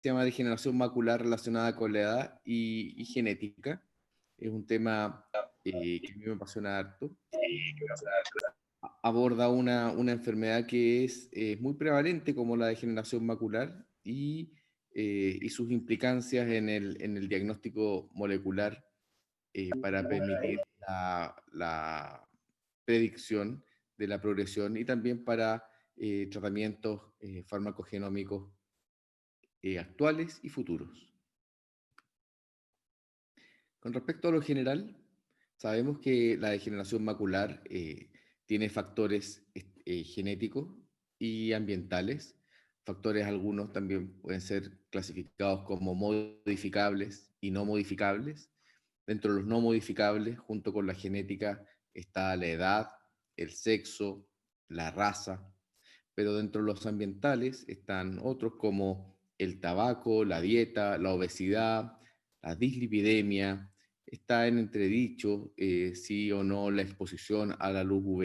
se llama degeneración macular relacionada con la edad y genética. Es un tema que a mí me apasiona harto. Aborda una enfermedad que es muy prevalente como la degeneración macular y sus implicancias en el diagnóstico molecular para permitir la predicción de la progresión y también para tratamientos farmacogenómicos actuales y futuros. Con respecto a lo general, sabemos que la degeneración macular tiene factores genéticos y ambientales. Factores algunos también pueden ser clasificados como modificables y no modificables. Dentro de los no modificables, junto con la genética, está la edad, el sexo, la raza, pero dentro de los ambientales están otros como el tabaco, la dieta, la obesidad, la dislipidemia. Está en entredicho sí o no la exposición a la luz UV.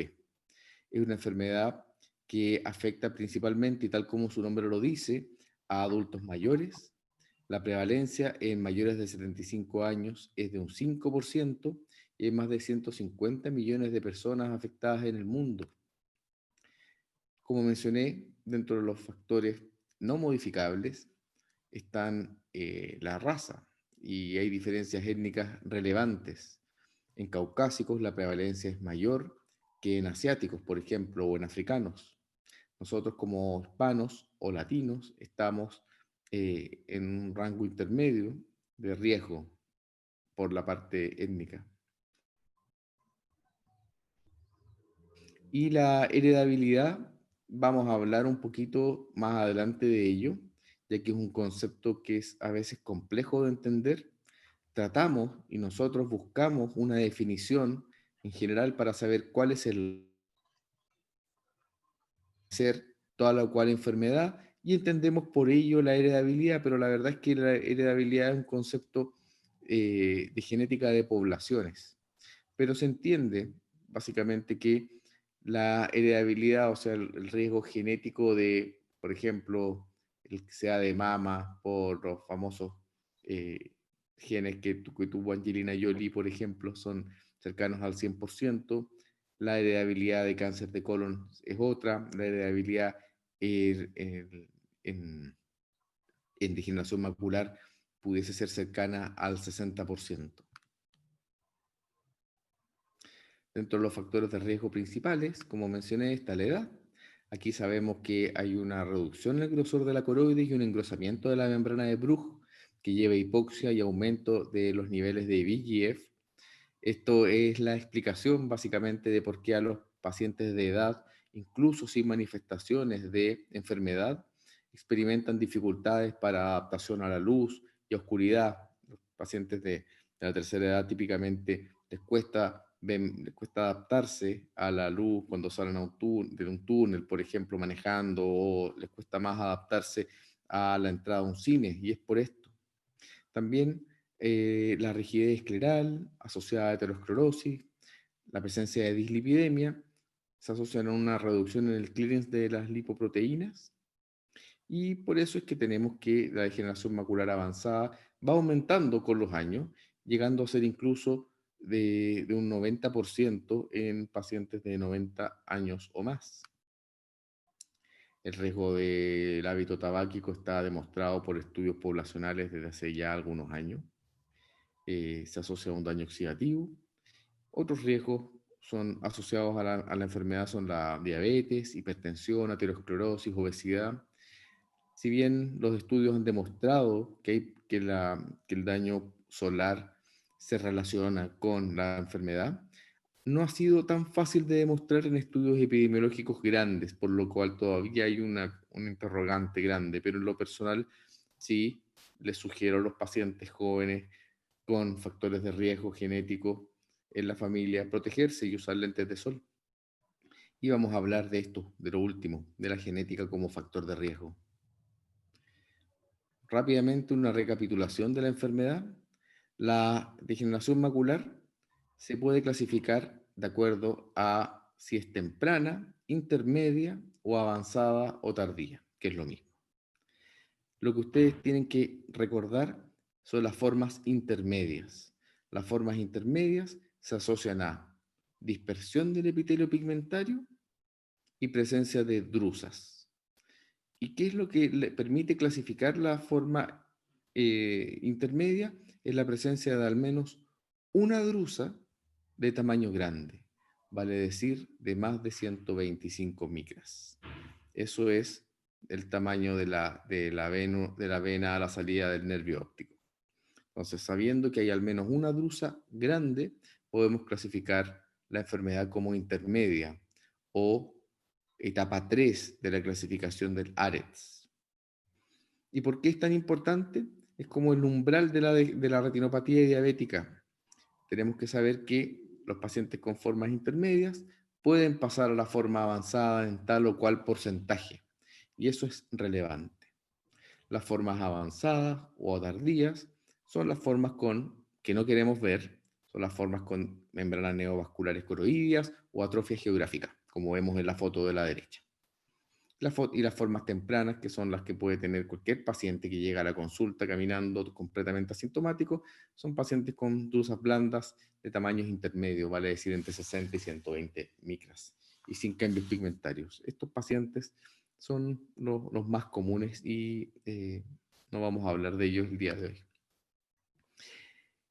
Es una enfermedad que afecta principalmente, y tal como su nombre lo dice, a adultos mayores. La prevalencia en mayores de 75 años es de un 5% y hay más de 150 millones de personas afectadas en el mundo. Como mencioné, dentro de los factores no modificables están la raza y hay diferencias étnicas relevantes. En caucásicos la prevalencia es mayor que en asiáticos, por ejemplo, o en africanos. Nosotros como hispanos o latinos estamos en un rango intermedio de riesgo por la parte étnica. Y la heredabilidad, vamos a hablar un poquito más adelante de ello, ya que es un concepto que es a veces complejo de entender. Tratamos y nosotros buscamos una definición en general para saber cuál es el ser toda la cual enfermedad y entendemos por ello la heredabilidad, pero la verdad es que la heredabilidad es un concepto de genética de poblaciones. Pero se entiende básicamente que la heredabilidad, o sea, el riesgo genético de, por ejemplo, el que sea de mama por los famosos eh, genes que tuvo Angelina Jolie, por ejemplo, son cercanos al 100%. La heredabilidad de cáncer de colon es otra. La heredabilidad en, en degeneración macular pudiese ser cercana al 60%. Dentro de los factores de riesgo principales, como mencioné, está la edad. Aquí sabemos que hay una reducción en el grosor de la coroides y un engrosamiento de la membrana de Bruch que lleva a hipoxia y aumento de los niveles de VEGF. Esto es la explicación básicamente de por qué a los pacientes de edad, incluso sin manifestaciones de enfermedad, experimentan dificultades para adaptación a la luz y oscuridad. Los pacientes de la tercera edad típicamente les cuesta adaptarse a la luz cuando salen a de un túnel, por ejemplo, manejando, o les cuesta más adaptarse a la entrada a un cine, y es por esto. También la rigidez escleral asociada a aterosclerosis, la presencia de dislipidemia, se asocian a una reducción en el clearance de las lipoproteínas, y por eso es que tenemos que la degeneración macular avanzada va aumentando con los años, llegando a ser incluso de un 90% en pacientes de 90 años o más. El riesgo del hábito tabáquico está demostrado por estudios poblacionales desde hace ya algunos años. Se asocia a un daño oxidativo. Otros riesgos son asociados a la enfermedad son la diabetes, hipertensión, aterosclerosis, obesidad. Si bien los estudios han demostrado que el daño solar se relaciona con la enfermedad, no ha sido tan fácil de demostrar en estudios epidemiológicos grandes, por lo cual todavía hay un interrogante grande, pero en lo personal sí les sugiero a los pacientes jóvenes con factores de riesgo genético en la familia protegerse y usar lentes de sol. Y vamos a hablar de esto, de lo último, de la genética como factor de riesgo. Rápidamente una recapitulación de la enfermedad. La degeneración macular se puede clasificar de acuerdo a si es temprana, intermedia o avanzada o tardía, que es lo mismo. Lo que ustedes tienen que recordar son las formas intermedias. Las formas intermedias se asocian a dispersión del epitelio pigmentario y presencia de drusas. ¿Y qué es lo que le permite clasificar la forma intermedia? Es la presencia de al menos una drusa de tamaño grande, vale decir, de más de 125 micras. Eso es el tamaño de la vena a la salida del nervio óptico. Entonces, sabiendo que hay al menos una drusa grande, podemos clasificar la enfermedad como intermedia o etapa 3 de la clasificación del ARETS. ¿Y por qué es tan importante? Es como el umbral de la retinopatía diabética. Tenemos que saber que los pacientes con formas intermedias pueden pasar a la forma avanzada en tal o cual porcentaje. Y eso es relevante. Las formas avanzadas o tardías son las formas que no queremos ver, son las formas con membranas neovasculares coroideas o atrofia geográfica, como vemos en la foto de la derecha. Y las formas tempranas, que son las que puede tener cualquier paciente que llega a la consulta caminando completamente asintomático, son pacientes con drusas blandas de tamaños intermedios, vale decir entre 60 y 120 micras, y sin cambios pigmentarios. Estos pacientes son los más comunes y no vamos a hablar de ellos el día de hoy.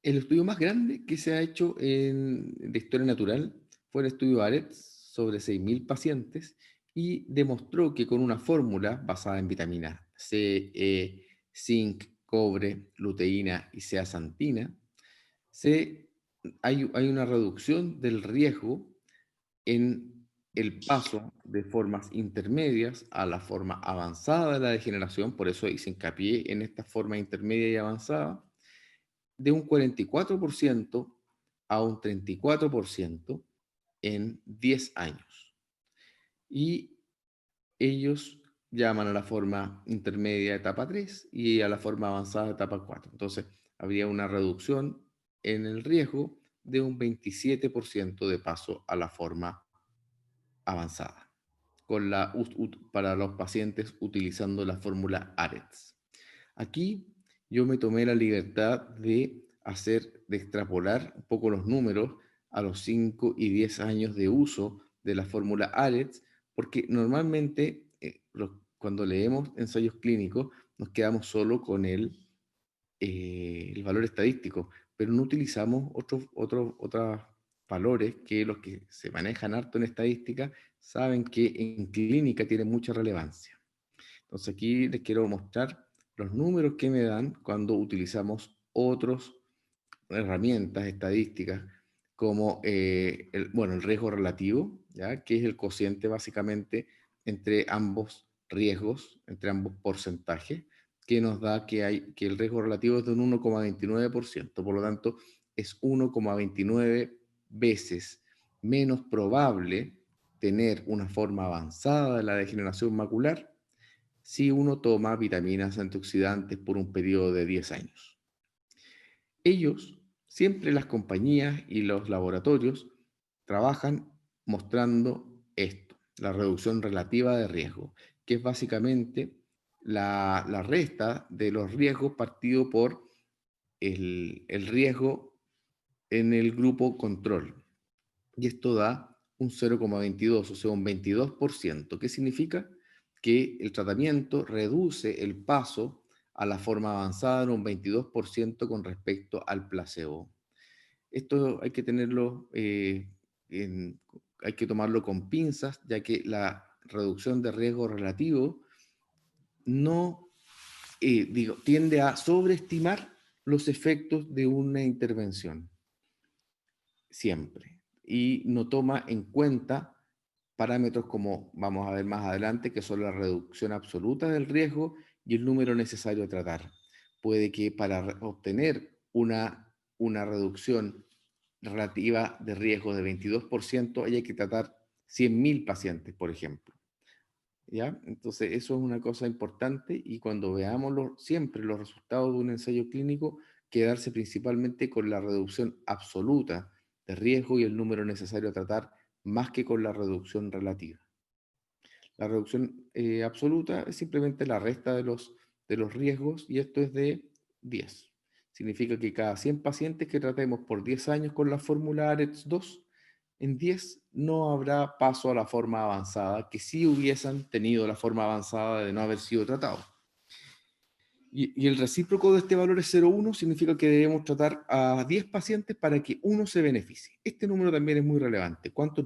El estudio más grande que se ha hecho de historia natural fue el estudio ARETS sobre 6.000 pacientes y demostró que con una fórmula basada en vitaminas C, E, zinc, cobre, luteína y zeaxantina, hay una reducción del riesgo en el paso de formas intermedias a la forma avanzada de la degeneración, por eso hice hincapié en esta forma intermedia y avanzada, de un 44% a un 34% en 10 años. Y ellos llaman a la forma intermedia etapa 3 y a la forma avanzada etapa 4. Entonces, habría una reducción en el riesgo de un 27% de paso a la forma avanzada para los pacientes utilizando la fórmula ARETS. Aquí yo me tomé la libertad de extrapolar un poco los números a los 5 y 10 años de uso de la fórmula ARETS, porque normalmente cuando leemos ensayos clínicos nos quedamos solo con el valor estadístico, pero no utilizamos otros valores que los que se manejan harto en estadística saben que en clínica tienen mucha relevancia. Entonces aquí les quiero mostrar los números que me dan cuando utilizamos otras herramientas estadísticas como el riesgo relativo, ¿ya? Que es el cociente básicamente entre ambos riesgos, entre ambos porcentajes, que nos da que el riesgo relativo es de un 1,29%, por lo tanto es 1,29 veces menos probable tener una forma avanzada de la degeneración macular si uno toma vitaminas antioxidantes por un periodo de 10 años. Ellos, siempre las compañías y los laboratorios, trabajan mostrando esto, la reducción relativa de riesgo, que es básicamente la resta de los riesgos partido por el riesgo en el grupo control. Y esto da un 0,22, o sea, un 22%. ¿Qué significa? Que el tratamiento reduce el paso a la forma avanzada en un 22% con respecto al placebo. Esto hay que tenerlo, hay que tomarlo con pinzas, ya que la reducción de riesgo relativo no, tiende a sobreestimar los efectos de una intervención, siempre, y no toma en cuenta parámetros como vamos a ver más adelante, que son la reducción absoluta del riesgo y el número necesario a tratar. Puede que para obtener una reducción relativa de riesgo de 22% haya que tratar 100.000 pacientes, por ejemplo. ¿Ya? Entonces, eso es una cosa importante y cuando veamos siempre los resultados de un ensayo clínico, quedarse principalmente con la reducción absoluta de riesgo y el número necesario a tratar, más que con la reducción relativa. La reducción absoluta es simplemente la resta de los riesgos, y esto es de 10. Significa que cada 100 pacientes que tratemos por 10 años con la fórmula ARETS 2, en 10 no habrá paso a la forma avanzada, que sí hubiesen tenido la forma avanzada de no haber sido tratados. Y el recíproco de este valor es 0,1, significa que debemos tratar a 10 pacientes para que uno se beneficie. Este número también es muy relevante. ¿Cuántos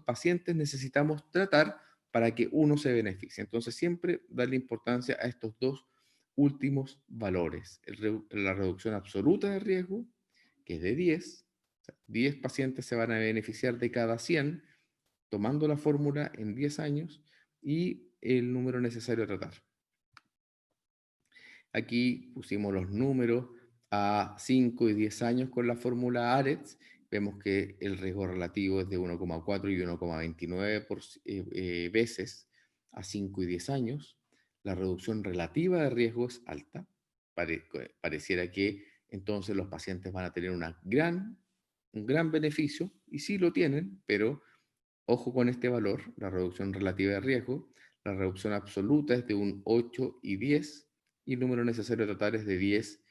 pacientes necesitamos tratar para que uno se beneficie? Entonces, siempre darle importancia a estos dos últimos valores. La reducción absoluta de riesgo, que es de 10. O sea, 10 pacientes se van a beneficiar de cada 100, tomando la fórmula en 10 años, y el número necesario a tratar. Aquí pusimos los números a 5 y 10 años con la fórmula ARETS. Vemos que el riesgo relativo es de 1,4 y 1,29 veces a 5 y 10 años. La reducción relativa de riesgo es alta. Pareciera que entonces los pacientes van a tener un gran beneficio, y sí lo tienen, pero ojo con este valor, la reducción relativa de riesgo. La reducción absoluta es de un 8 y 10, y el número necesario a tratar es de 10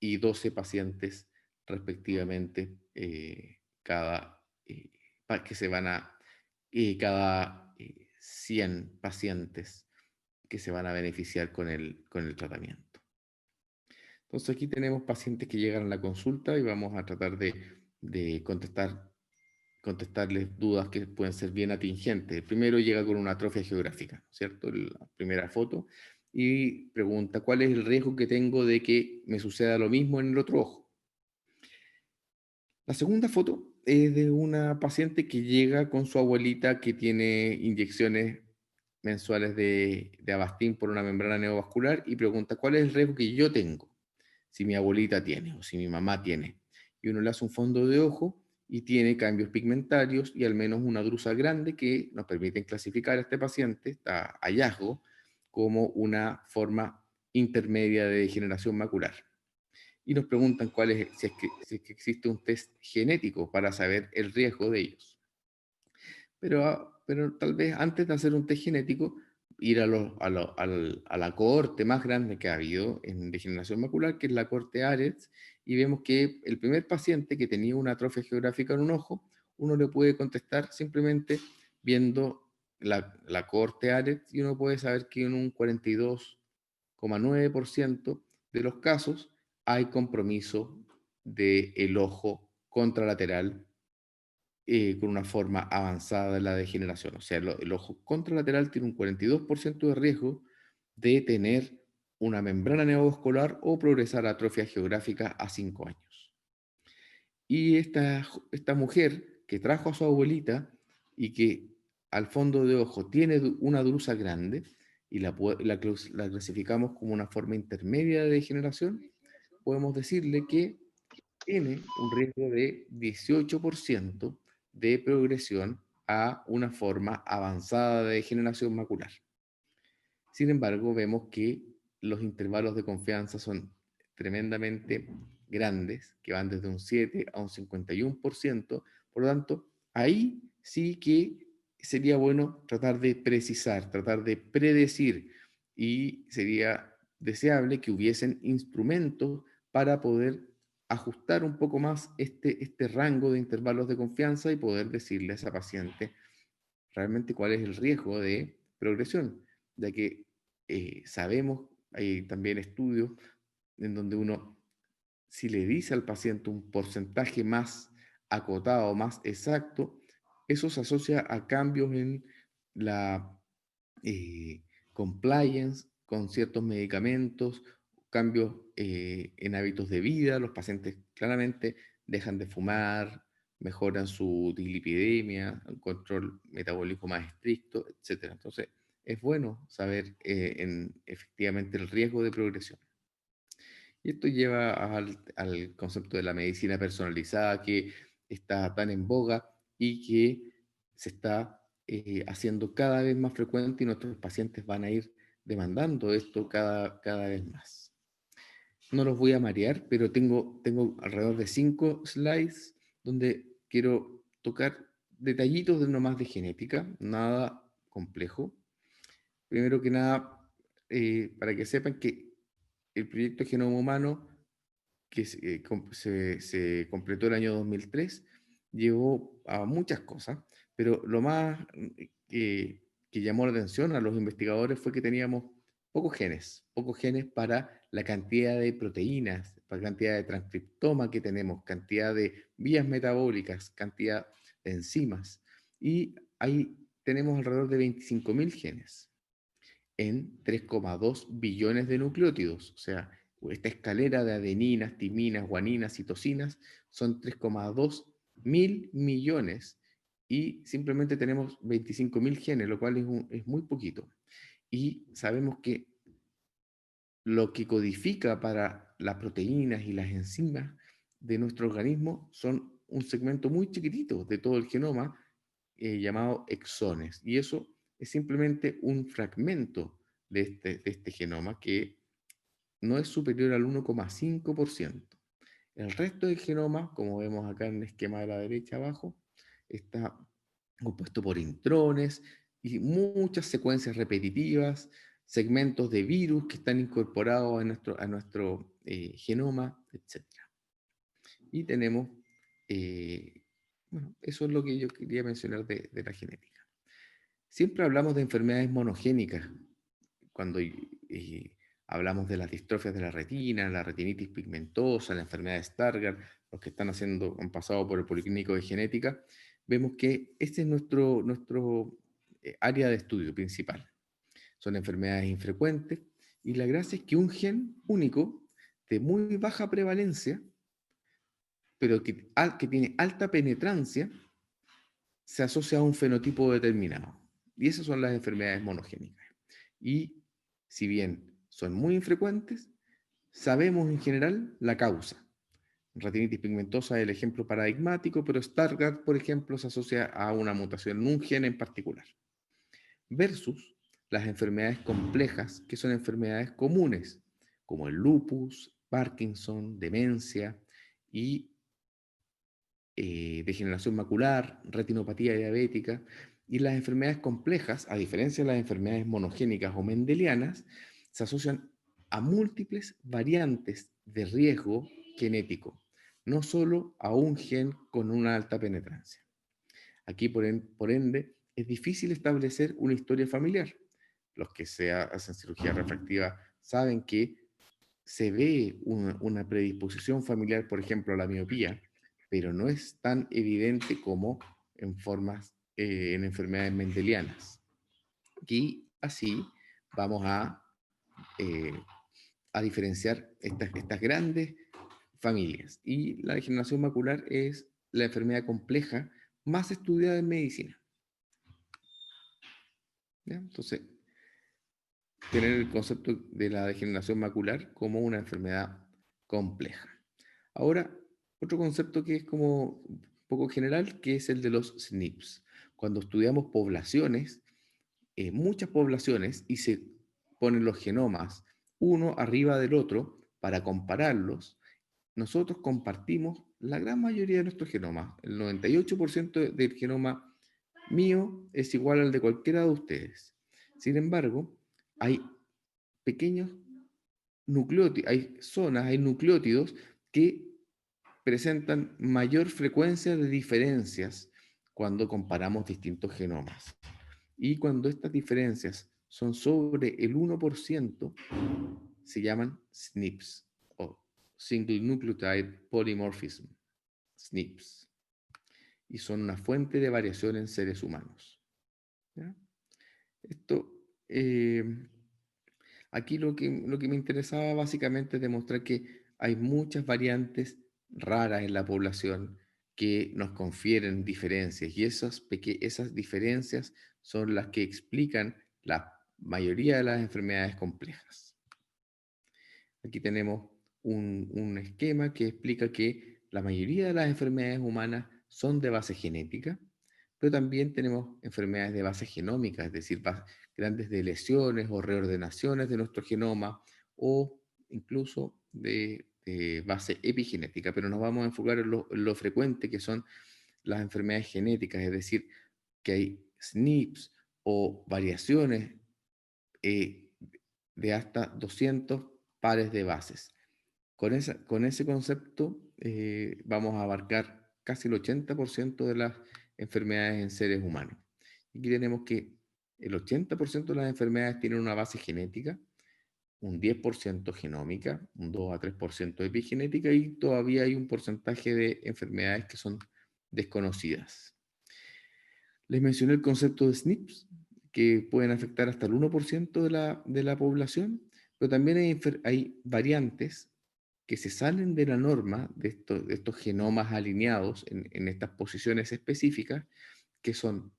y 12 pacientes respectivamente, que se van a, cada 100 pacientes que se van a beneficiar con el tratamiento. Entonces aquí tenemos pacientes que llegan a la consulta y vamos a tratar de contestarles dudas que pueden ser bien atingentes. El primero llega con una atrofia geográfica, ¿cierto? La primera foto, y pregunta, ¿cuál es el riesgo que tengo de que me suceda lo mismo en el otro ojo? La segunda foto es de una paciente que llega con su abuelita que tiene inyecciones mensuales de Avastin por una membrana neovascular, y pregunta, ¿cuál es el riesgo que yo tengo si mi abuelita tiene o si mi mamá tiene? Y uno le hace un fondo de ojo y tiene cambios pigmentarios y al menos una drusa grande que nos permiten clasificar a este paciente, está hallazgo, como una forma intermedia de degeneración macular. Y nos preguntan si es que existe un test genético para saber el riesgo de ellos. Pero tal vez antes de hacer un test genético, ir a la cohorte más grande que ha habido en degeneración macular, que es la cohorte AREDS, y vemos que el primer paciente que tenía una atrofia geográfica en un ojo, uno le puede contestar simplemente viendo la cohorte AREDS, y uno puede saber que en un 42,9% de los casos hay compromiso del ojo contralateral, con una forma avanzada de la degeneración. O sea, el ojo contralateral tiene un 42% de riesgo de tener una membrana neovascular o progresar a atrofia geográfica a 5 años. Y esta mujer que trajo a su abuelita y que al fondo de ojo tiene una drusa grande, y la clasificamos como una forma intermedia de degeneración, podemos decirle que tiene un riesgo de 18% de progresión a una forma avanzada de degeneración macular. Sin embargo, vemos que los intervalos de confianza son tremendamente grandes, que van desde un 7 a un 51%. Por lo tanto, ahí sí que sería bueno tratar de precisar, tratar de predecir, y sería deseable que hubiesen instrumentos para poder ajustar un poco más este rango de intervalos de confianza y poder decirle a esa paciente realmente cuál es el riesgo de progresión, ya que sabemos, hay también estudios en donde uno, si le dice al paciente un porcentaje más acotado, más exacto, eso se asocia a cambios en la eh, compliance con ciertos medicamentos, cambios en hábitos de vida. Los pacientes claramente dejan de fumar, mejoran su dislipidemia, un control metabólico más estricto, etcétera. Entonces, es bueno saber efectivamente el riesgo de progresión. Y esto lleva al concepto de la medicina personalizada, que está tan en boga y que se está haciendo cada vez más frecuente, y nuestros pacientes van a ir demandando esto cada vez más. No los voy a marear, pero tengo alrededor de 5 slides donde quiero tocar detallitos de nomás de genética, nada complejo. Primero que nada, para que sepan que el proyecto Genoma Humano, que se completó el año 2003, llevó a muchas cosas, pero lo más que llamó la atención a los investigadores fue que teníamos pocos genes para la cantidad de proteínas, para la cantidad de transcriptoma que tenemos, cantidad de vías metabólicas, cantidad de enzimas. Y ahí tenemos alrededor de 25.000 genes en 3,2 billones de nucleótidos. O sea, esta escalera de adeninas, timinas, guaninas, citosinas son 3,2 mil millones y simplemente tenemos 25.000 genes, lo cual es muy poquito. Y sabemos que lo que codifica para las proteínas y las enzimas de nuestro organismo son un segmento muy chiquitito de todo el genoma llamado exones. Y eso es simplemente un fragmento de este genoma que no es superior al 1,5%. El resto del genoma, como vemos acá en el esquema de la derecha abajo, está compuesto por intrones y muchas secuencias repetitivas, segmentos de virus que están incorporados a nuestro genoma, etc. Y tenemos, bueno, eso es lo que yo quería mencionar de la genética. Siempre hablamos de enfermedades monogénicas cuando hablamos de las distrofias de la retina, la retinitis pigmentosa, la enfermedad de Stargardt, los que han pasado por el Policlínico de Genética, vemos que este es nuestro área de estudio principal. Son enfermedades infrecuentes y la gracia es que un gen único de muy baja prevalencia, pero que tiene alta penetrancia, se asocia a un fenotipo determinado. Y esas son las enfermedades monogénicas. Y si bien son muy infrecuentes, sabemos en general la causa. Retinitis pigmentosa es el ejemplo paradigmático, pero Stargardt, por ejemplo, se asocia a una mutación en un gen en particular. Versus las enfermedades complejas, que son enfermedades comunes, como el lupus, Parkinson, demencia y degeneración macular, retinopatía diabética, y las enfermedades complejas, a diferencia de las enfermedades monogénicas o mendelianas, se asocian a múltiples variantes de riesgo genético, no solo a un gen con una alta penetrancia. Aquí, por ende, es difícil establecer una historia familiar. Los que se hacen cirugía refractiva saben que se ve una predisposición familiar, por ejemplo, a la miopía, pero no es tan evidente como en enfermedades mendelianas. Y así vamos eh, a diferenciar estas grandes familias. Y la degeneración macular es la enfermedad compleja más estudiada en medicina. ¿Ya? Entonces, tener el concepto de la degeneración macular como una enfermedad compleja. Ahora, otro concepto que es como un poco general, que es el de los SNPs. Cuando estudiamos poblaciones, muchas poblaciones, y se ponen los genomas uno arriba del otro para compararlos, nosotros compartimos la gran mayoría de nuestros genomas. El 98% del genoma mío es igual al de cualquiera de ustedes. Sin embargo, hay pequeños nucleótidos, hay zonas, hay nucleótidos que presentan mayor frecuencia de diferencias cuando comparamos distintos genomas. Y cuando estas diferencias son sobre el 1%, se llaman SNPs o Single Nucleotide Polymorphism, SNPs, y son una fuente de variación en seres humanos. ¿Ya? Esto, aquí lo que me interesaba básicamente es demostrar que hay muchas variantes raras en la población que nos confieren diferencias y esas diferencias son las que explican la mayoría de las enfermedades complejas. Aquí tenemos un esquema que explica que la mayoría de las enfermedades humanas son de base genética, pero también tenemos enfermedades de base genómica, es decir, grandes de lesiones o reordenaciones de nuestro genoma o incluso de base epigenética, pero nos vamos a enfocar en lo frecuente que son las enfermedades genéticas, es decir, que hay SNPs o variaciones eh, de hasta 200 pares de bases. Con ese concepto vamos a abarcar casi el 80% de las enfermedades en seres humanos. Aquí tenemos que el 80% de las enfermedades tienen una base genética, un 10% genómica, un 2 a 3% epigenética y todavía hay un porcentaje de enfermedades que son desconocidas. Les mencioné el concepto de SNPs, que pueden afectar hasta el 1% de la población, pero también hay variantes que se salen de la norma de estos genomas alineados en estas posiciones específicas, que son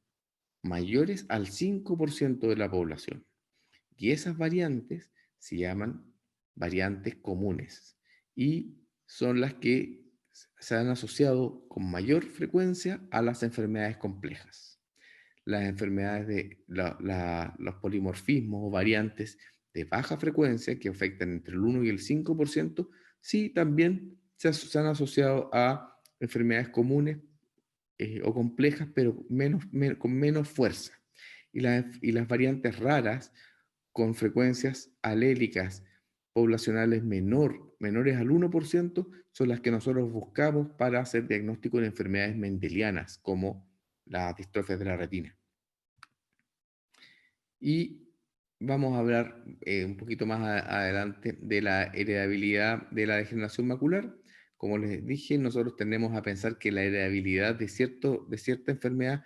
mayores al 5% de la población. Y esas variantes se llaman variantes comunes y son las que se han asociado con mayor frecuencia a las enfermedades complejas. Las enfermedades de los polimorfismos o variantes de baja frecuencia que afectan entre el 1 y el 5%, sí también se han asociado a enfermedades comunes o complejas, pero con menos fuerza. Y las variantes raras, con frecuencias alélicas poblacionales menores al 1%, son las que nosotros buscamos para hacer diagnóstico de enfermedades mendelianas, como las distrofias de la retina. Y vamos a hablar un poquito más adelante de la heredabilidad de la degeneración macular. Como les dije, nosotros tendemos a pensar que la heredabilidad de cierta enfermedad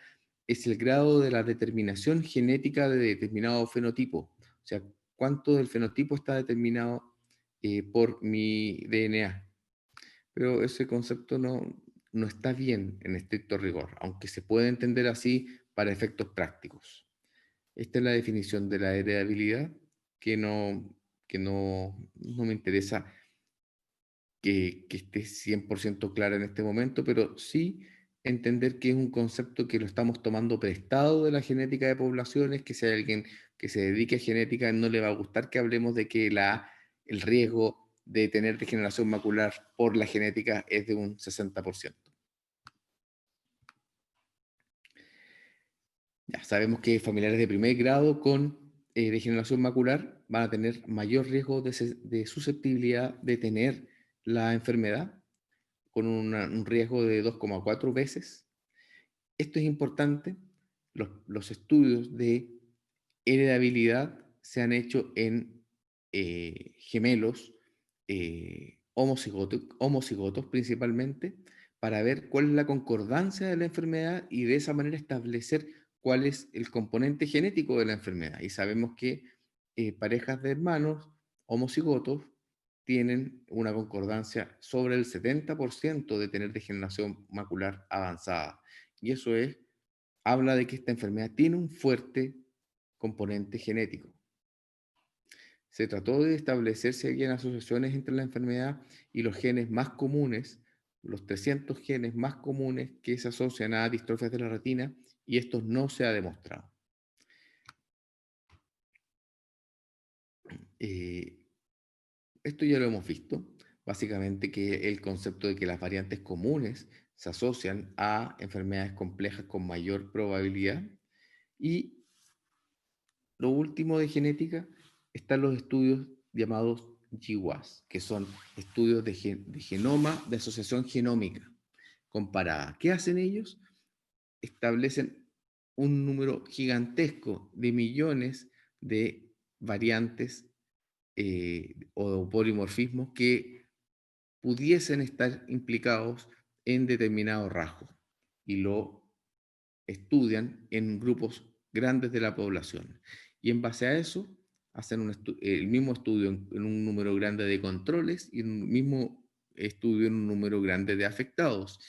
es el grado de la determinación genética de determinado fenotipo. O sea, cuánto del fenotipo está determinado por mi DNA. Pero ese concepto no está bien en estricto rigor, aunque se puede entender así para efectos prácticos. Esta es la definición de la heredabilidad, que no me interesa que esté 100% clara en este momento, pero sí entender que es un concepto que lo estamos tomando prestado de la genética de poblaciones, que si hay alguien que se dedique a genética no le va a gustar que hablemos de que el riesgo de tener degeneración macular por la genética es de un 60%. Ya sabemos que familiares de primer grado con degeneración macular van a tener mayor riesgo de susceptibilidad de tener la enfermedad, con un riesgo de 2,4 veces. Esto es importante. Los estudios de heredabilidad se han hecho en gemelos homocigotos principalmente, para ver cuál es la concordancia de la enfermedad y de esa manera establecer cuál es el componente genético de la enfermedad. Y sabemos que parejas de hermanos homocigotos tienen una concordancia sobre el 70% de tener degeneración macular avanzada. Y eso habla de que esta enfermedad tiene un fuerte componente genético. Se trató de establecer si había asociaciones entre la enfermedad y los genes más comunes, los 300 genes más comunes que se asocian a distrofias de la retina, y esto no se ha demostrado. Eh, Esto ya lo hemos visto, básicamente que el concepto de que las variantes comunes se asocian a enfermedades complejas con mayor probabilidad. Y lo último de genética están los estudios llamados GWAS, que son estudios de genoma de asociación genómica comparada. ¿Qué hacen ellos? Establecen un número gigantesco de millones de variantes o polimorfismos que pudiesen estar implicados en determinados rasgos y lo estudian en grupos grandes de la población. Y en base a eso hacen el mismo estudio en un número grande de controles y un mismo estudio en un número grande de afectados.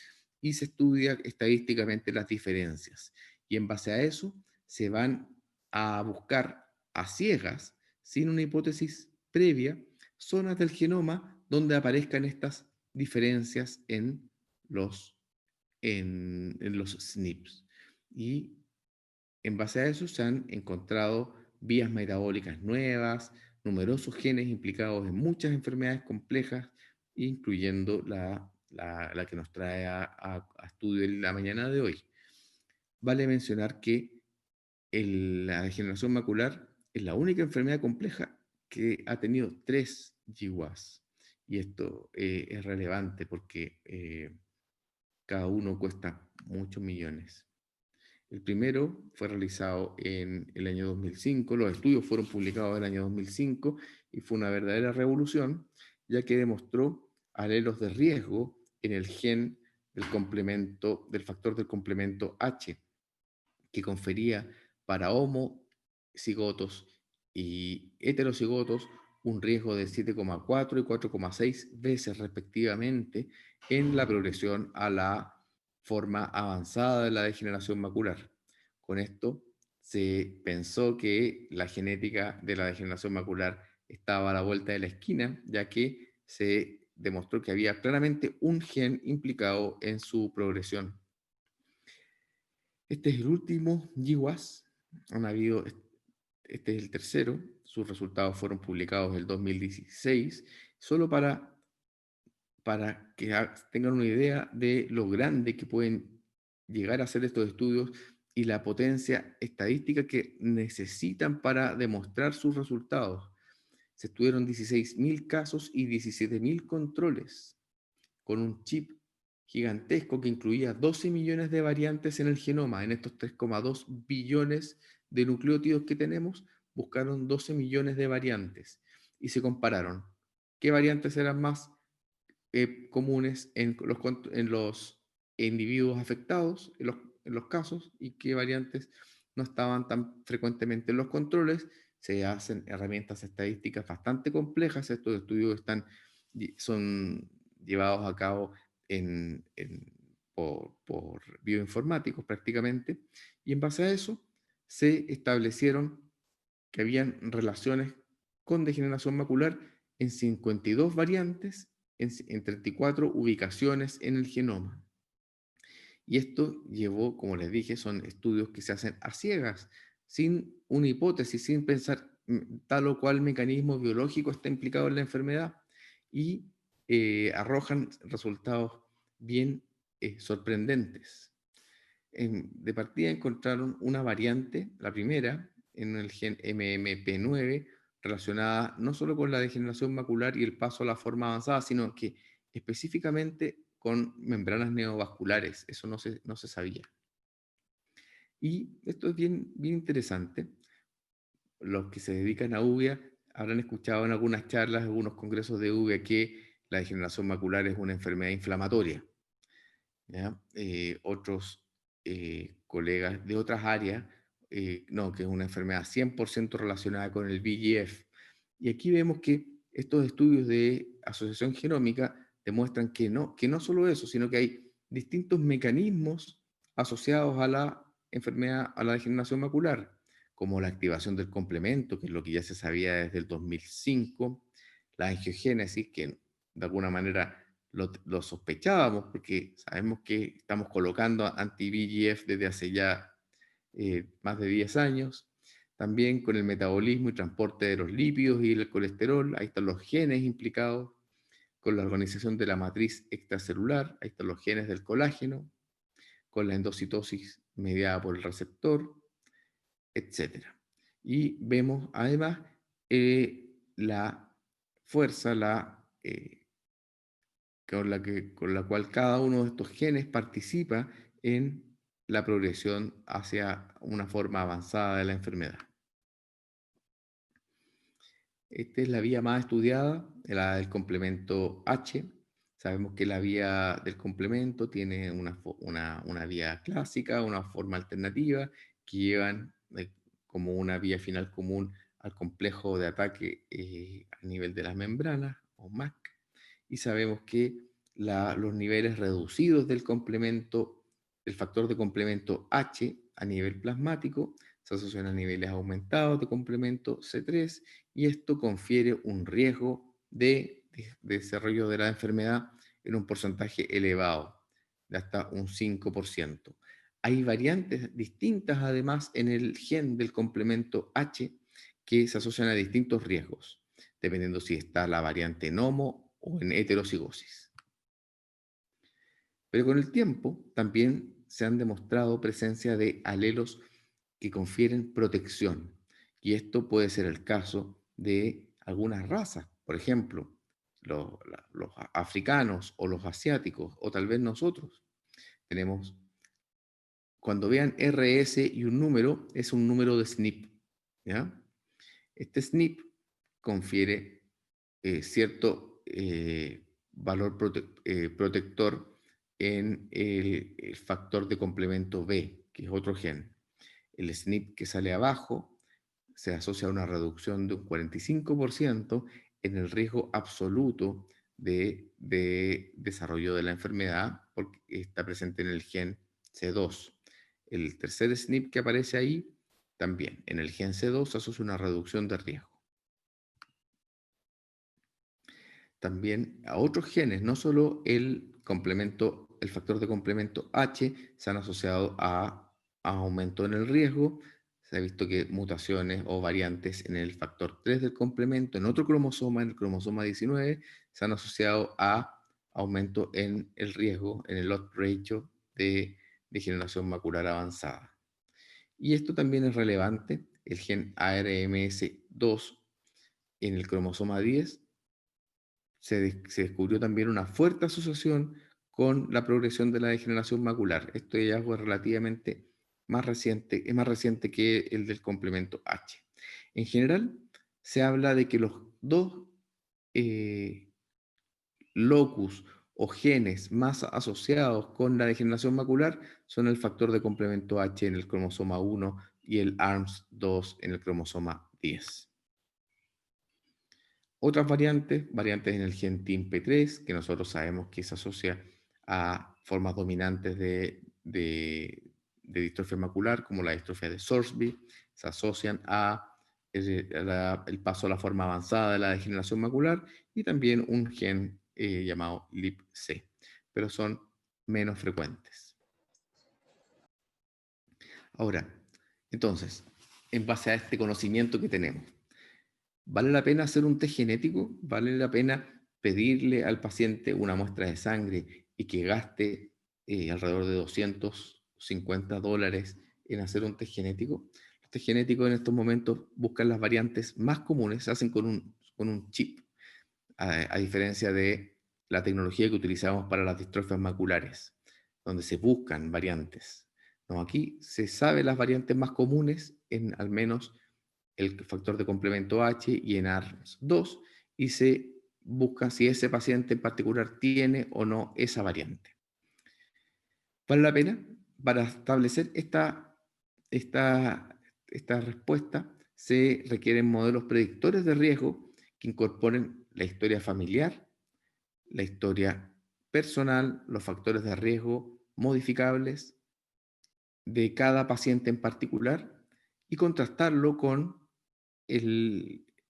Y se estudia estadísticamente las diferencias. Y en base a eso se van a buscar a ciegas, sin una hipótesis previa, zonas del genoma donde aparezcan estas diferencias en los SNPs. Y en base a eso se han encontrado vías metabólicas nuevas, numerosos genes implicados en muchas enfermedades complejas, incluyendo la que nos trae a estudio en la mañana de hoy. Vale mencionar que la degeneración macular es la única enfermedad compleja que ha tenido 3 GWAS. Y esto es relevante porque cada uno cuesta muchos millones. El primero fue realizado en el año 2005, los estudios fueron publicados en el año 2005 y fue una verdadera revolución, ya que demostró alelos de riesgo en el gen del complemento, del factor del complemento H, que confería para homocigotos y heterocigotos un riesgo de 7,4 y 4,6 veces respectivamente en la progresión a la forma avanzada de la degeneración macular. Con esto se pensó que la genética de la degeneración macular estaba a la vuelta de la esquina, ya que se demostró que había claramente un gen implicado en su progresión. Este es el último GWAS. Han habido, este es el tercero. Sus resultados fueron publicados en el 2016, solo para que tengan una idea de lo grande que pueden llegar a ser estos estudios y la potencia estadística que necesitan para demostrar sus resultados. Se estudiaron 16.000 casos y 17.000 controles con un chip gigantesco que incluía 12 millones de variantes en el genoma. En estos 3,2 billones de nucleótidos que tenemos, buscaron 12 millones de variantes y se compararon qué variantes eran más comunes en los individuos afectados, en los casos, y qué variantes no estaban tan frecuentemente en los controles. Se hacen herramientas estadísticas bastante complejas. Estos estudios son llevados a cabo por bioinformáticos prácticamente, y en base a eso se establecieron que habían relaciones con degeneración macular en 52 variantes, en 34 ubicaciones en el genoma. Y esto llevó, como les dije, son estudios que se hacen a ciegas, sin una hipótesis, sin pensar tal o cual mecanismo biológico está implicado en la enfermedad, y arrojan resultados bien sorprendentes. De partida encontraron una variante, la primera, en el gen MMP9, relacionada no solo con la degeneración macular y el paso a la forma avanzada, sino que específicamente con membranas neovasculares. Eso no se sabía. Y esto es bien interesante. Los que se dedican a uvea habrán escuchado en algunas charlas, en algunos congresos de uvea, que la degeneración macular es una enfermedad inflamatoria. ¿Ya? Otros colegas de otras áreas, no, que es una enfermedad 100% relacionada con el VEGF. Y aquí vemos que estos estudios de asociación genómica demuestran que no solo eso, sino que hay distintos mecanismos asociados a la enfermedad, a la degeneración macular, como la activación del complemento, que es lo que ya se sabía desde el 2005, la angiogénesis, que de alguna manera lo sospechábamos porque sabemos que estamos colocando anti-VEGF desde hace ya más de 10 años. También con el metabolismo y transporte de los lípidos y el colesterol, ahí están los genes implicados. Con la organización de la matriz extracelular, ahí están los genes del colágeno. Con la endocitosis mediada por el receptor, etcétera. Y vemos además la fuerza, con la cual cada uno de estos genes participa en la progresión hacia una forma avanzada de la enfermedad. Esta es la vía más estudiada, la del complemento H. Sabemos que la vía del complemento tiene una vía clásica, una forma alternativa, que llevan como una vía final común al complejo de ataque a nivel de las membranas, o MAC. Y sabemos que los niveles reducidos del complemento, el factor de complemento H a nivel plasmático, se asocian a niveles aumentados de complemento C3, y esto confiere un riesgo de desarrollo de la enfermedad en un porcentaje elevado, de hasta un 5%. Hay variantes distintas además en el gen del complemento H que se asocian a distintos riesgos, dependiendo si está la variante en homo o en heterocigosis. Pero con el tiempo también se han demostrado presencia de alelos que confieren protección, y esto puede ser el caso de algunas razas, por ejemplo, los africanos o los asiáticos, o tal vez nosotros. Tenemos, cuando vean RS y un número, es un número de SNP, ¿ya? Este SNP confiere cierto valor protector en el factor de complemento B, que es otro gen. El SNP que sale abajo se asocia a una reducción de un 45% en el riesgo absoluto de desarrollo de la enfermedad, porque está presente en el gen C2. El tercer SNP que aparece ahí, también en el gen C2 se asocia una reducción de riesgo. También a otros genes, no solo el complemento, el factor de complemento H, se han asociado a aumento en el riesgo. Se ha visto que mutaciones o variantes en el factor 3 del complemento, en otro cromosoma, en el cromosoma 19, se han asociado a aumento en el riesgo, en el odds ratio de degeneración macular avanzada. Y esto también es relevante, el gen ARMS2 en el cromosoma 10 se descubrió también una fuerte asociación con la progresión de la degeneración macular. Este hallazgo es relativamente más reciente, es más reciente que el del complemento H. En general, se habla de que los dos eh, locus o genes más asociados con la degeneración macular son el factor de complemento H en el cromosoma 1 y el ARMS2 en el cromosoma 10. Otras variantes en el gen TIMP3, que nosotros sabemos que se asocia a formas dominantes de distrofia macular, como la distrofia de Sorsby, se asocian a el paso a la forma avanzada de la degeneración macular, y también un gen llamado LIP-C, pero son menos frecuentes. Ahora, entonces, en base a este conocimiento que tenemos, ¿vale la pena hacer un test genético? ¿Vale la pena pedirle al paciente una muestra de sangre y que gaste alrededor de $250 en hacer un test genético? Los test genéticos en estos momentos buscan las variantes más comunes, se hacen con un chip, a diferencia de la tecnología que utilizamos para las distrofias maculares, donde se buscan variantes. No, aquí se sabe las variantes más comunes en al menos el factor de complemento H y en ARMS2, y se busca si ese paciente en particular tiene o no esa variante. ¿Vale la pena? Para establecer esta respuesta se requieren modelos predictores de riesgo que incorporen la historia familiar, la historia personal, los factores de riesgo modificables de cada paciente en particular y contrastarlo con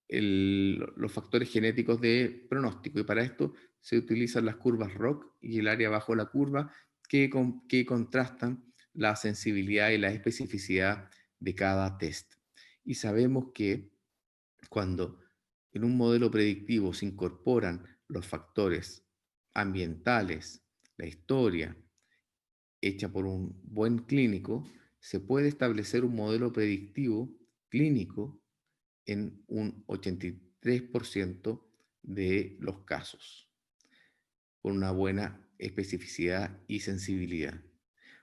los factores genéticos de pronóstico. Y para esto se utilizan las curvas ROC y el área bajo la curva que contrastan la sensibilidad y la especificidad de cada test. Y sabemos que cuando en un modelo predictivo se incorporan los factores ambientales, la historia hecha por un buen clínico, se puede establecer un modelo predictivo clínico en un 83% de los casos, con una buena especificidad y sensibilidad.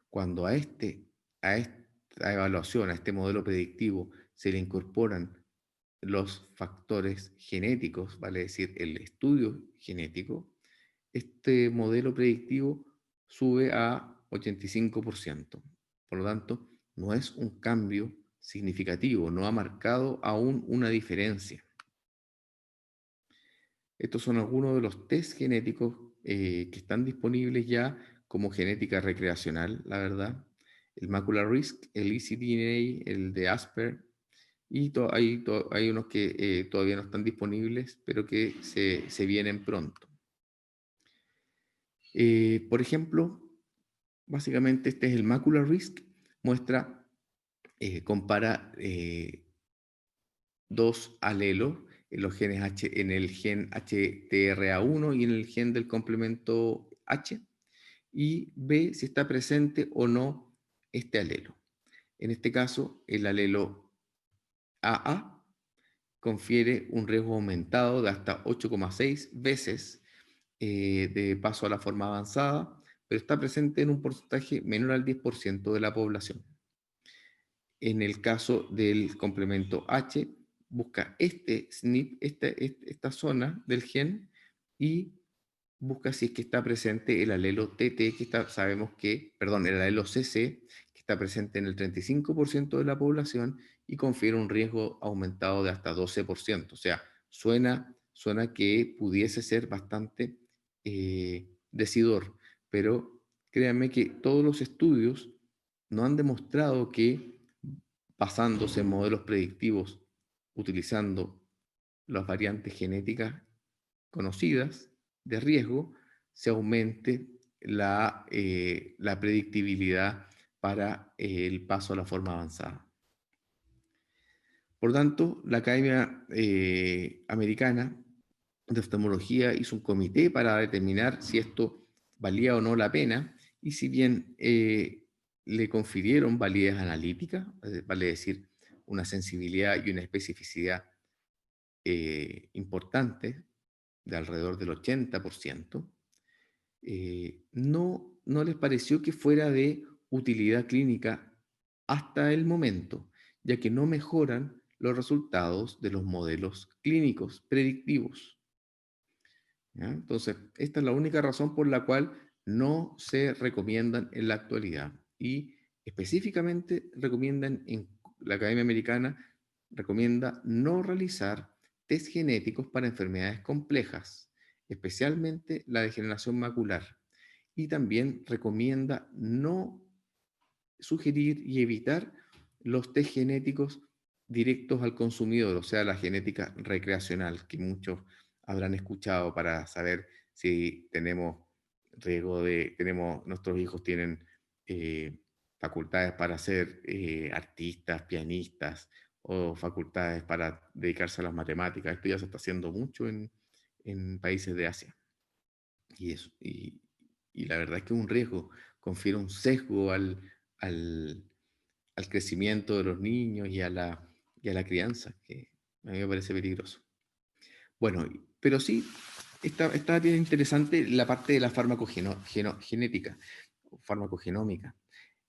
Cuando a esta evaluación, a este modelo predictivo, se le incorporan los factores genéticos, vale decir, el estudio genético, este modelo predictivo sube a 85%. Por lo tanto, no es un cambio significativo, no ha marcado aún una diferencia. Estos son algunos de los test genéticos que están disponibles ya como genética recreacional, la verdad. El Macular Risk, el ecDNA, el de Asper, y hay unos que todavía no están disponibles, pero que se vienen pronto. Por ejemplo, básicamente este es el Macular Risk, compara dos alelos en los genes H, en el gen HTRA1 y en el gen del complemento H, y ve si está presente o no este alelo. En este caso, el alelo AA confiere un riesgo aumentado de hasta 8,6 veces de paso a la forma avanzada, pero está presente en un porcentaje menor al 10% de la población. En el caso del complemento H, busca este SNP, esta zona del gen, y busca si es que está presente el alelo TT, sabemos que, perdón, el alelo CC, que está presente en el 35% de la población y confiere un riesgo aumentado de hasta 12%. O sea, suena que pudiese ser bastante decidor, pero créanme que todos los estudios no han demostrado que basándose en modelos predictivos utilizando las variantes genéticas conocidas de riesgo, se aumente la predictibilidad para el paso a la forma avanzada. Por tanto, la Academia Americana de Oftalmología hizo un comité para determinar si esto valía o no la pena, y si bien le confirieron validez analítica, vale decir, una sensibilidad y una especificidad importante, de alrededor del 80%, no les pareció que fuera de utilidad clínica hasta el momento, ya que no mejoran los resultados de los modelos clínicos predictivos. ¿Ya? Entonces, esta es la única razón por la cual no se recomiendan en la actualidad. Y específicamente recomiendan, en la Academia Americana recomienda no realizar test genéticos para enfermedades complejas, especialmente la degeneración macular. Y también recomienda no sugerir y evitar los test genéticos directos al consumidor, o sea, la genética recreacional, que muchos habrán escuchado para saber si tenemos nuestros hijos tienen facultades para ser artistas, pianistas, o facultades para dedicarse a las matemáticas. Esto ya se está haciendo mucho en países de Asia. Y, eso, y la verdad es que es un riesgo, confiere un sesgo al, al crecimiento de los niños y a la crianza, que a mí me parece peligroso. Bueno, pero sí, está bien interesante la parte de la farmacogenética, farmacogenómica.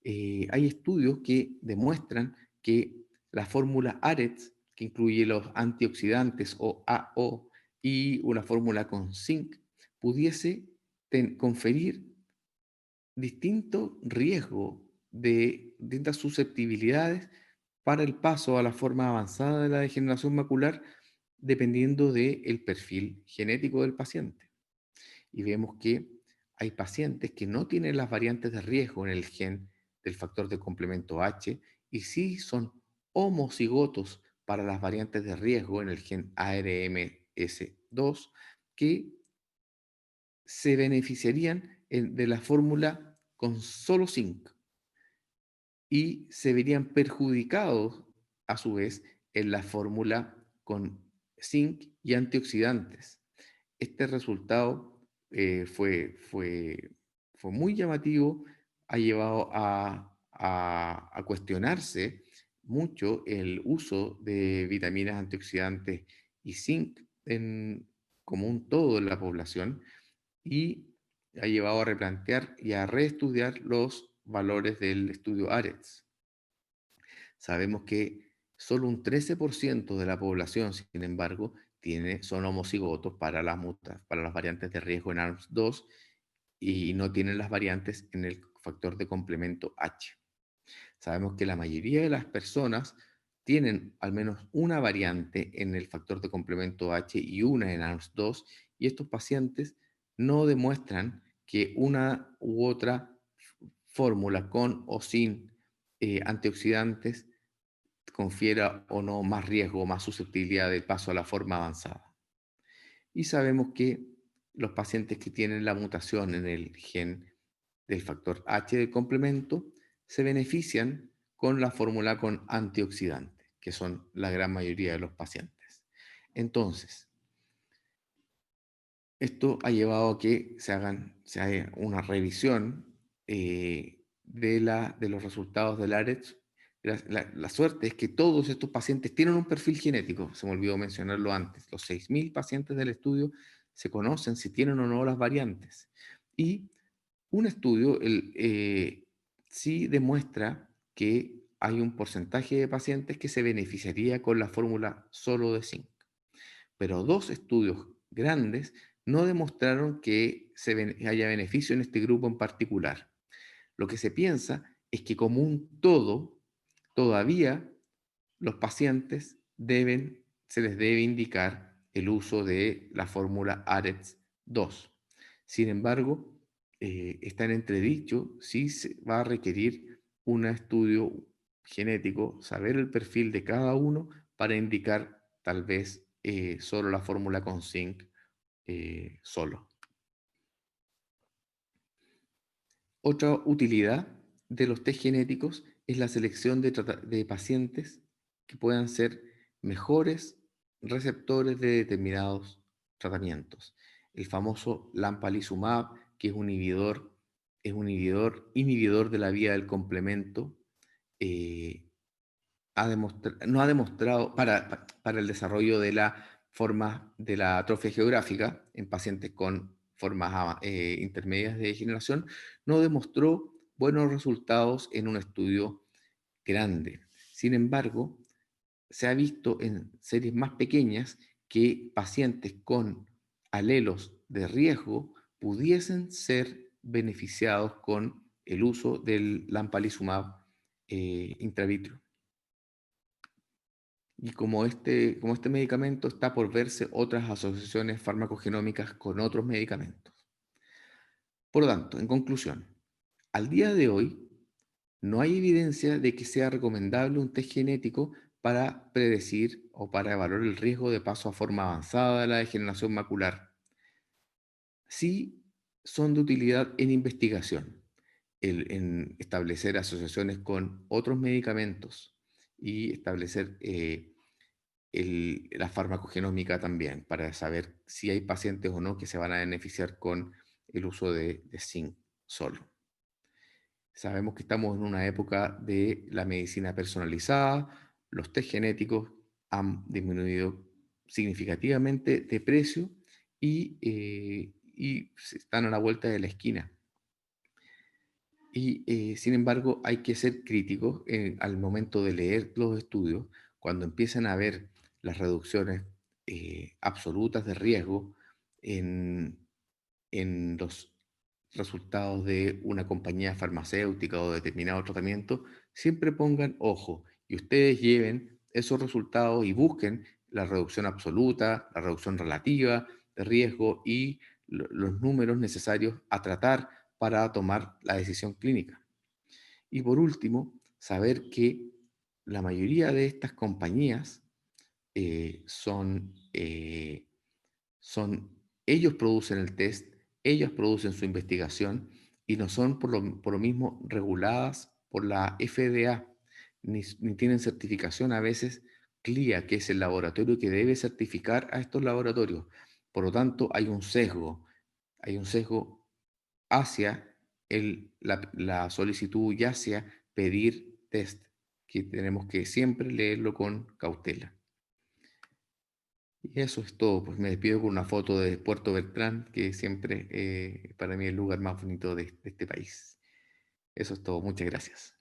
Hay estudios que demuestran que la fórmula ARETS, que incluye los antioxidantes o AO, y una fórmula con zinc, pudiese conferir distinto riesgo de distintas susceptibilidades para el paso a la forma avanzada de la degeneración macular, dependiendo del perfil genético del paciente. Y vemos que hay pacientes que no tienen las variantes de riesgo en el gen del factor de complemento H, y sí son homocigotos para las variantes de riesgo en el gen ARMS2, que se beneficiarían de la fórmula con solo zinc y se verían perjudicados a su vez en la fórmula con zinc y antioxidantes. Este resultado fue muy llamativo, ha llevado a cuestionarse mucho el uso de vitaminas antioxidantes y zinc como un todo en la población, y ha llevado a replantear y a reestudiar los valores del estudio ARETS. Sabemos que solo un 13% de la población, sin embargo, son homocigotos para para las variantes de riesgo en ARMS2, y no tienen las variantes en el factor de complemento H. Sabemos que la mayoría de las personas tienen al menos una variante en el factor de complemento H y una en ARMS2, y estos pacientes no demuestran que una u otra fórmula con o sin antioxidantes confiera o no más riesgo o más susceptibilidad del paso a la forma avanzada. Y sabemos que los pacientes que tienen la mutación en el gen del factor H del complemento se benefician con la fórmula con antioxidantes, que son la gran mayoría de los pacientes. Entonces, esto ha llevado a que se haga una revisión de los resultados del ARETS, La suerte es que todos estos pacientes tienen un perfil genético, se me olvidó mencionarlo antes. Los 6.000 pacientes del estudio se conocen si tienen o no las variantes. Y un estudio sí demuestra que hay un porcentaje de pacientes que se beneficiaría con la fórmula solo de zinc, pero dos estudios grandes no demostraron que haya beneficio en este grupo en particular. Lo que se piensa es que como un todo, todavía los pacientes se les debe indicar el uso de la fórmula ARETS 2. Sin embargo, está en entredicho si se va a requerir un estudio genético, saber el perfil de cada uno para indicar tal vez solo la fórmula con zinc solo. Otra utilidad de los test genéticos es la selección de pacientes que puedan ser mejores receptores de determinados tratamientos. El famoso lampalizumab, que es un inhibidor de la vía del complemento, eh, no ha demostrado para el desarrollo de la forma de la atrofia geográfica en pacientes con formas intermedias de degeneración, no demostró buenos resultados en un estudio grande. Sin embargo, se ha visto en series más pequeñas que pacientes con alelos de riesgo pudiesen ser beneficiados con el uso del lampalizumab intravitro. Y como este medicamento está por verse otras asociaciones farmacogenómicas con otros medicamentos. Por lo tanto, en conclusión, al día de hoy no hay evidencia de que sea recomendable un test genético para predecir o para evaluar el riesgo de paso a forma avanzada de la degeneración macular. Sí son de utilidad en investigación, en establecer asociaciones con otros medicamentos y establecer la farmacogenómica también, para saber si hay pacientes o no que se van a beneficiar con el uso de zinc solo. Sabemos que estamos en una época de la medicina personalizada, los test genéticos han disminuido significativamente de precio y están a la vuelta de la esquina. Y sin embargo, hay que ser críticos al momento de leer los estudios, cuando empiezan a ver las reducciones absolutas de riesgo en los resultados de una compañía farmacéutica o determinado tratamiento, siempre pongan ojo y ustedes lleven esos resultados y busquen la reducción absoluta, la reducción relativa de riesgo y los números necesarios a tratar para tomar la decisión clínica. Y por último, saber que la mayoría de estas compañías ellos producen el test, ellos producen su investigación y no son por lo mismo reguladas por la FDA, ni tienen certificación a veces CLIA, que es el laboratorio que debe certificar a estos laboratorios. Por lo tanto, hay un sesgo hacia la solicitud y hacia pedir test, que tenemos que siempre leerlo con cautela. Y eso es todo, pues me despido con una foto de Puerto Beltrán, que siempre para mí es el lugar más bonito de este país. Eso es todo, muchas gracias.